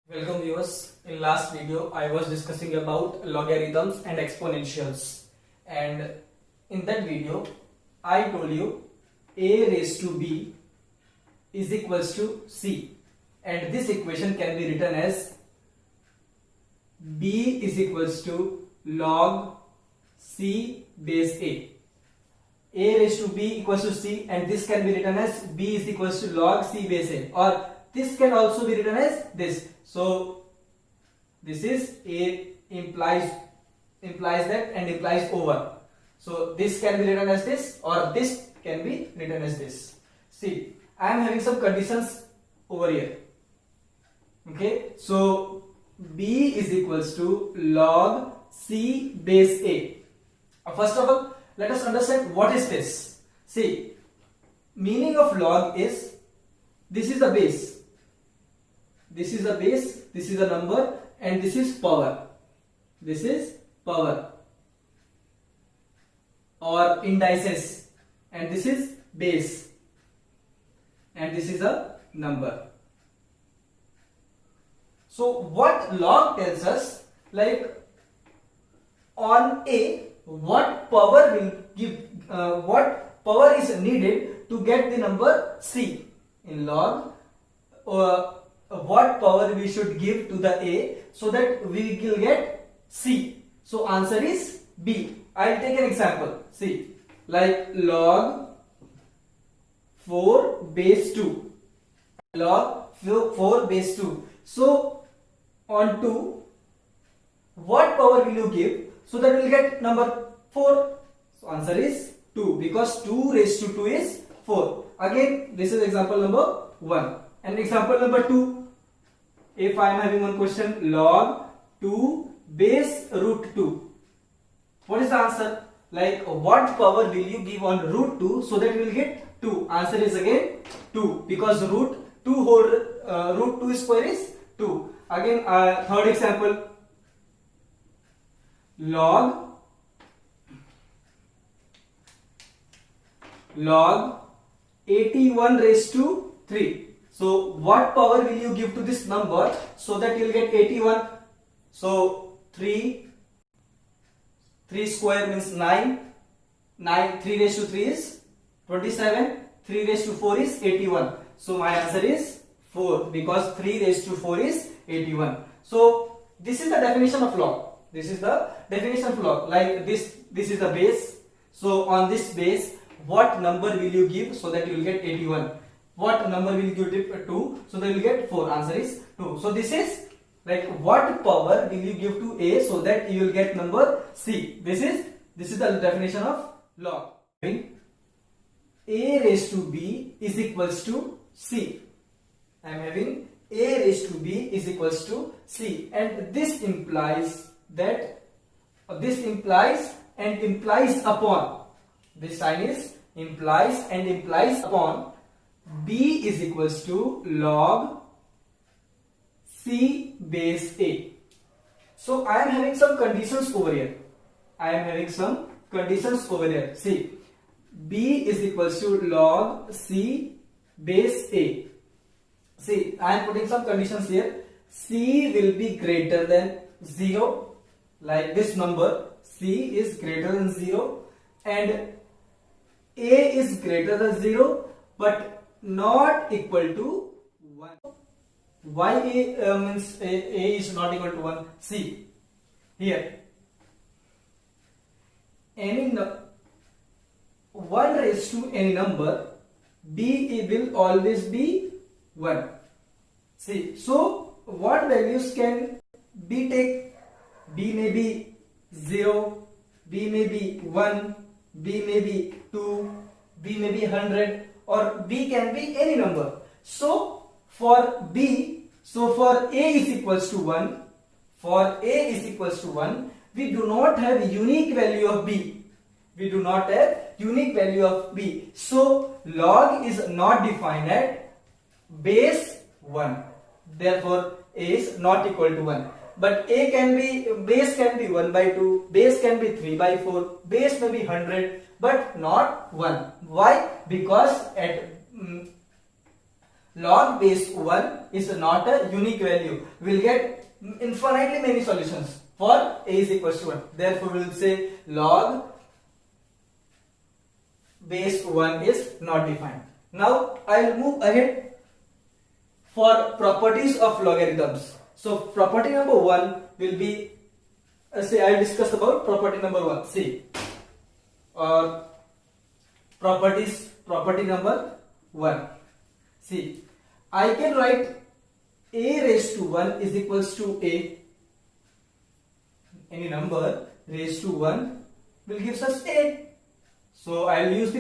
Welcome viewers. In last video I was discussing about logarithms and exponentials, and in that video I told you a raised to b is equals to c, and this equation can be written as b is equals to log c base a raised to b equals to c, and this can be written as b is equals to log c base a, or this can also be written as this. So this is a implies that and implies over. So this can be written as this, or this can be written as this. See, I am having some conditions over here. Okay, so b is equals to log c base a. First of all, let us understand what is this. See, meaning of log is this is the base. This is the base, this is the number, and this is power. This is power or indices, and this is base, and this is a number. So what log tells us, like on a, what power will give, what power is needed to get the number c. In log, what power we should give to the a so that we will get c. So answer is b. I'll take an example. See, like log 4 base 2. Log 4 base 2. So on 2, what power will you give so that we will get number 4? So answer is 2, because 2 raised to 2 is 4. Again, this is example number 1. And example number 2, if I am having one question, log 2 base root 2. What is the answer? Like what power will you give on root 2 so that we will get 2? Answer is again 2, because root 2 square is 2. Again, third example, log 81 raised to 3. So what power will you give to this number so that you will get 81? So 3 square means 9. 3 raised to 3 is 27. 3 raised to 4 is 81. So my answer is 4, because 3 raised to 4 is 81. So this is the definition of log. This is the definition of log. Like this is the base. So on this base, what number will you give so that you will get 81? What number will you give 2 so that you will get 4? Answer is 2. So this is like what power will you give to a so that you will get number c. This is the definition of log. A raised to b is equals to c. I am having a raised to b is equals to c, and this implies that implies upon. This sign is implies and implies upon b is equals to log c base a. So I am having some conditions over here. See, b is equals to log c base a. See, I am putting some conditions here. C will be greater than 0, like this number. C is greater than 0, and a is greater than 0 but not equal to 1. Why a means a is not equal to 1? See here, any 1 raised to any number, b will always be 1. See, so what values can b take? B may be 0, b may be 1, b may be 2, b may be 100, or b can be any number. So for b, for a is equals to 1, we do not have unique value of b. So log is not defined at base 1. Therefore a is not equal to 1. But base can be 1 by 2, base can be 3 by 4, base may be 100, but not 1. Why? Because at log base 1 is not a unique value. We will get infinitely many solutions for a is equals to 1. Therefore, we will say log base 1 is not defined. Now, I will move ahead for properties of logarithms. So, property number 1 will be, say I will discuss about property number 1. See, property number 1. See, I can write a raised to 1 is equals to a. Any number raised to 1 will give us a. So I will use the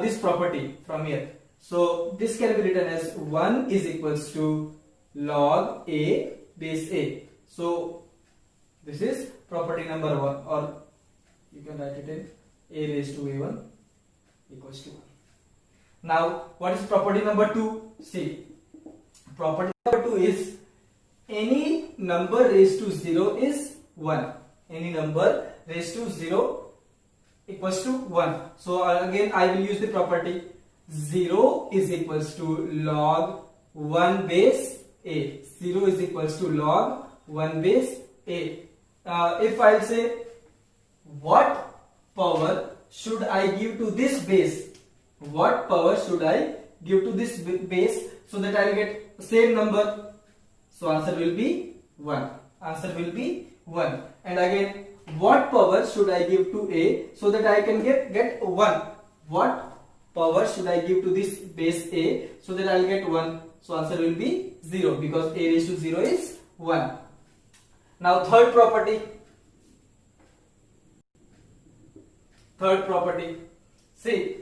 this property from here. So this can be written as 1 is equals to log a base a. So this is property number 1, or you can write it in a raised to a1 equals to 1. Now what is property number 2? See, property number 2 is any number raised to 0 is 1. Any number raised to 0 equals to 1. So again I will use the property 0 is equals to log 1 base a. 0 is equals to log 1 base a. If I say what power should I give to this base? What power should I give to this base so that I will get same number? So answer will be 1. Answer will be 1. And again, what power should I give to a so that I can get 1? What power should I give to this base a so that I will get 1? So answer will be 0, because a raised to 0 is 1. Now third property. See,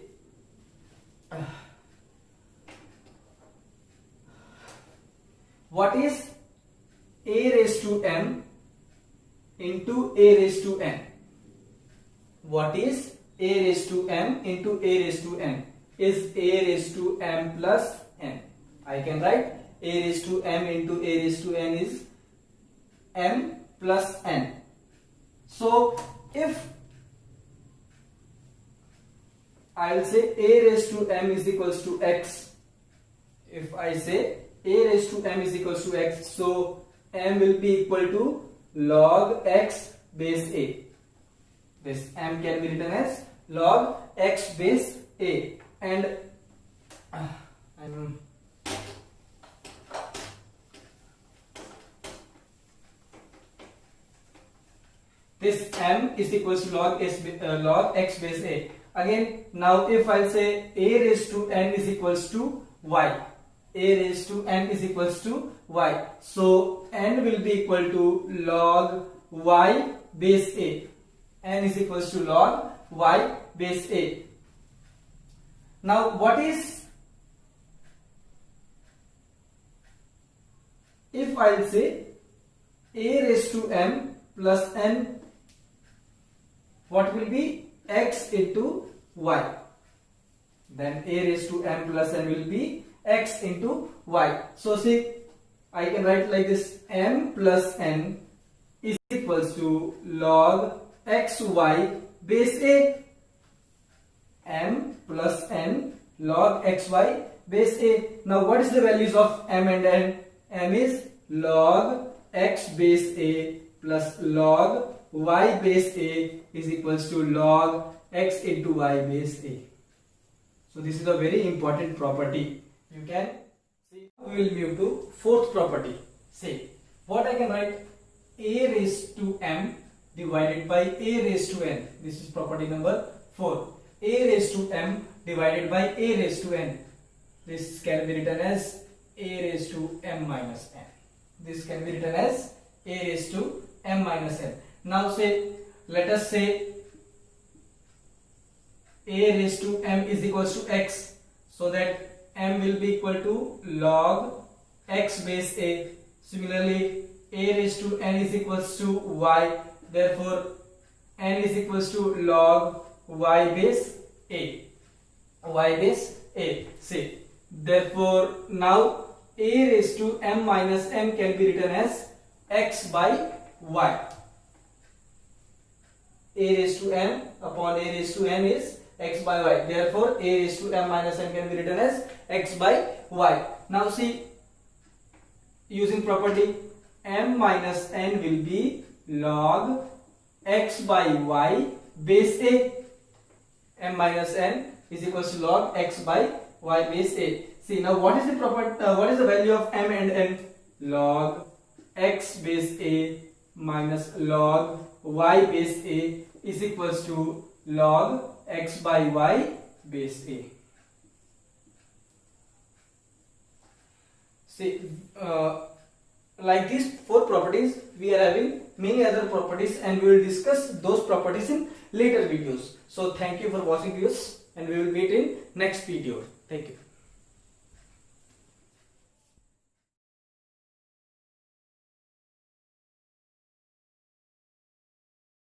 what is a raised to m into a raised to n? What is a raised to m into a raised to n? Is a raised to m plus n. I can write a raised to m into a raised to n is m plus n. So if I will say a raised to m is equals to x, if I say a raised to m is equals to x, so m will be equal to log x base a. This m can be written as log x base a, and this m is equals to log x base a. Again, now if I say a raised to n is equals to y, a raised to n is equals to y, so n will be equal to log y base a. N is equals to log y base a. Now what is, if I will say a raised to m plus n, what will be x into y? Then a raised to m plus n will be x into y. So see, I can write like this: m plus n is equals to log xy base a. M plus n log xy base a. Now what is the values of m and n? M is log x base a plus log y base a is equals to log x into y base a. So this is a very important property. You can see. We will move to fourth property. Say what I can write: a raised to m divided by a raised to n. This is property number 4. A raised to m divided by a raised to n. This can be written as a raised to m minus n. This can be written as a raised to m minus n. Now say, let us say a raised to m is equals to x, so that m will be equal to log x base a. Similarly, a raised to n is equals to y, therefore n is equals to log y base a. Y base a. See, therefore now a raised to m minus n can be written as x by y. A raised to m upon a raised to n is x by y. Therefore, a raised to m minus n can be written as x by y. Now see, using property, m minus n will be log x by y base a. M minus n is equals to log x by y base a. See, now what is the what is the value of m and n? Log x base a minus log y base a is equals to log x by y base a. See, like these four properties, we are having many other properties, and we will discuss those properties in later videos. So thank you for watching this, and we will meet in next video. Thank you.